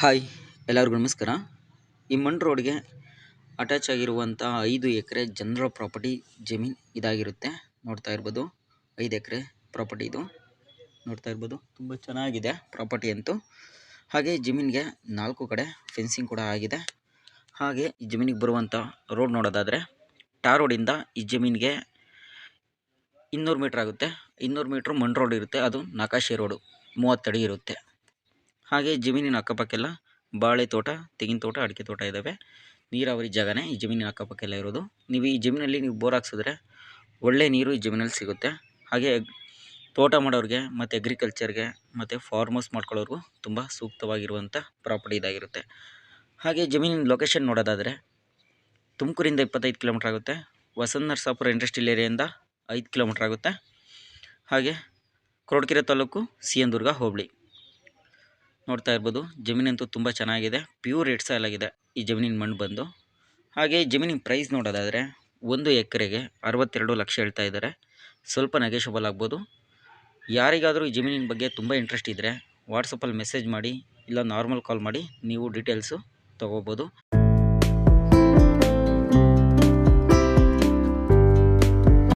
Hi, ಎಲ್ಲರಿಗೂ ನಮಸ್ಕಾರ. ಈ ಮಣ್ ರೋಡ್ಗೆ ಅಟ್ಯಾಚ್ ಆಗಿರುವಂಥ 5 ಎಕರೆ ಜನರಲ್ ಪ್ರಾಪರ್ಟಿ ಜಮೀನು ಇದಾಗಿರುತ್ತೆ. ನೋಡ್ತಾ ಇರ್ಬೋದು 5 ಎಕರೆ ಪ್ರಾಪರ್ಟಿ ಇದು. ನೋಡ್ತಾ ಇರ್ಬೋದು ತುಂಬ ಚೆನ್ನಾಗಿದೆ ಪ್ರಾಪರ್ಟಿ ಅಂತೂ. ಹಾಗೆ ಜಮೀನಿಗೆ 4 ಕಡೆ ಫೆನ್ಸಿಂಗ್ ಕೂಡ ಆಗಿದೆ. ಹಾಗೆ ಈ ಜಮೀನಿಗೆ ಬರುವಂಥ ರೋಡ್ ನೋಡೋದಾದರೆ ಟಾರ್ ರೋಡಿಂದ ಈ ಜಮೀನಿಗೆ 200 ಮೀಟ್ರ್ ಆಗುತ್ತೆ. 200 ಮೀಟ್ರ್ ಮಣ್ ರೋಡ್ ಇರುತ್ತೆ, ಅದು ನಕಾಶೆ ರೋಡು 30 ಅಡಿ ಇರುತ್ತೆ. ಹಾಗೆ ಜಮೀನಿನ ಅಕ್ಕಪಕ್ಕೆಲ್ಲ ಬಾಳೆ ತೋಟ, ತೆಂಗಿನ ತೋಟ, ಅಡಿಕೆ ತೋಟ ಇದ್ದಾವೆ. ನೀರಾವರಿ ಜಾಗನೇ ಈ ಜಮೀನಿನ ಅಕ್ಕಪಕ್ಕ ಎಲ್ಲ ಇರೋದು. ನೀವು ಈ ಜಮೀನಲ್ಲಿ ನೀವು ಬೋರ್ ಹಾಕ್ಸಿದ್ರೆ ಒಳ್ಳೆ ನೀರು ಈ ಜಮೀನಲ್ಲಿ ಸಿಗುತ್ತೆ. ಹಾಗೆ ತೋಟ ಮಾಡೋರಿಗೆ ಮತ್ತು ಅಗ್ರಿಕಲ್ಚರ್ಗೆ ಮತ್ತು ಫಾರ್ಮರ್ಸ್ ಮಾಡ್ಕೊಳ್ಳೋರ್ಗೂ ತುಂಬ ಸೂಕ್ತವಾಗಿರುವಂಥ ಪ್ರಾಪರ್ಟಿ ಇದಾಗಿರುತ್ತೆ. ಹಾಗೆ ಜಮೀನಿನ ಲೊಕೇಶನ್ ನೋಡೋದಾದರೆ ತುಮಕೂರಿಂದ 25 ಕಿಲೋಮೀಟ್ರ್ ಆಗುತ್ತೆ. ವಸಂತ ನರಸಾಪುರ ಇಂಡಸ್ಟ್ರಿಯಲ್ ಏರಿಯಿಂದ 5 ಕಿಲೋಮೀಟ್ರ್ ಆಗುತ್ತೆ. ಹಾಗೆ ಕೊರಟಗೆರೆ ತಾಲೂಕು ಸಿಎನ್ ದುರ್ಗ ಹೋಬಳಿ. ನೋಡ್ತಾ ಇರ್ಬೋದು ಜಮೀನಂತೂ ತುಂಬ ಚೆನ್ನಾಗಿದೆ, ಪ್ಯೂರ್ ರೆಡ್ ಸಾಯಿಲ್ ಆಗಿದೆ ಈ ಜಮೀನಿನ ಮಣ್ಣು ಬಂದು. ಹಾಗೆ ಜಮೀನಿನ ಪ್ರೈಸ್ ನೋಡೋದಾದರೆ 1 ಎಕರೆಗೆ 62 ಲಕ್ಷ ಹೇಳ್ತಾ ಇದ್ದಾರೆ. ಸ್ವಲ್ಪ ನೆಗೆಷಬಲ್ ಆಗ್ಬೋದು. ಯಾರಿಗಾದರೂ ಈ ಜಮೀನಿನ ಬಗ್ಗೆ ತುಂಬ ಇಂಟ್ರೆಸ್ಟ್ ಇದ್ದರೆ ವಾಟ್ಸಪ್ಪಲ್ಲಿ ಮೆಸೇಜ್ ಮಾಡಿ, ಇಲ್ಲ ನಾರ್ಮಲ್ ಕಾಲ್ ಮಾಡಿ ನೀವು ಡೀಟೇಲ್ಸು ತೊಗೋಬೋದು.